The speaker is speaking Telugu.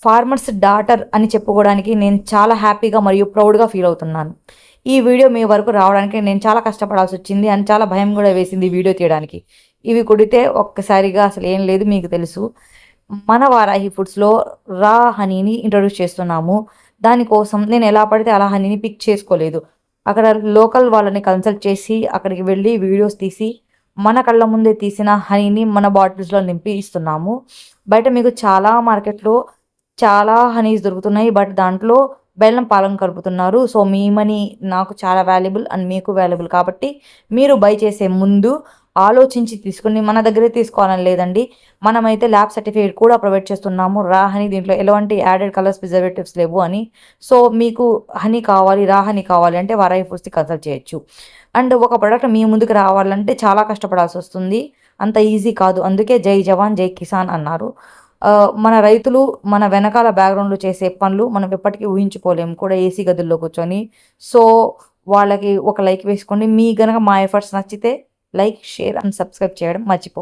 ఫార్మర్స్ డాటర్ అని చెప్పుకోవడానికి నేను చాలా హ్యాపీగా మరియు ప్రౌడ్గా ఫీల్ అవుతున్నాను. ఈ వీడియో మీ వరకు రావడానికి నేను చాలా కష్టపడాల్సి వచ్చింది అని చాలా భయం కూడా వేసింది ఈ వీడియో తీయడానికి. ఇవి కుడితే ఒక్కసారిగా అసలు ఏం లేదు, మీకు తెలుసు. మన వారాహి ఫుడ్స్లో రా హనీని ఇంట్రొడ్యూస్ చేస్తున్నాము. దానికోసం నేను ఎలా పడితే అలా హనీని పిక్ చేసుకోలేదు. అక్కడ లోకల్ వాళ్ళని కన్సల్ట్ చేసి అక్కడికి వెళ్ళి వీడియోస్ తీసి మన కళ్ళ ముందే తీసిన హనీని మన బాటిల్స్లో నింపి ఇస్తున్నాము. బయట మీకు చాలా మార్కెట్లో చాలా హనీస్ దొరుకుతున్నాయి, బట్ దాంట్లో బెల్లం పాలం కలుపుతున్నారు. సో మీ మనీ నాకు చాలా వాల్యుబుల్ అండ్ మీకు వాల్యుబుల్ కాబట్టి మీరు బై చేసే ముందు ఆలోచించి తీసుకుని మన దగ్గరే తీసుకోవాలని లేదండి. మనమైతే ల్యాబ్ సర్టిఫికేట్ కూడా ప్రొవైడ్ చేస్తున్నాము. రా హనీ దీంట్లో ఎలాంటి యాడెడ్ కలర్స్ ప్రిజర్వేటివ్స్ లేవు అని. సో మీకు హనీ కావాలి, రా హనీ కావాలి అంటే వారాహి ఫుడ్స్ని కన్సల్ట్ చేయొచ్చు. అండ్ ఒక ప్రోడక్ట్ మీ ముందుకు రావాలంటే చాలా కష్టపడాల్సి వస్తుంది, అంత ఈజీ కాదు. అందుకే జై జవాన్ జై కిసాన్ అన్నారు. మన రైతులు మన వెనకాల బ్యాక్గ్రౌండ్లో చేసే పనులు మనం ఎప్పటికీ ఊహించుకోలేము కూడా ఏసీ గదుల్లో కూర్చొని. సో వాళ్ళకి ఒక లైక్ వేసుకోండి. మీ గనక మా ఎఫర్ట్స్ నచ్చితే లైక్, షేర్ అండ్ సబ్స్క్రైబ్ చేయడం మర్చిపో.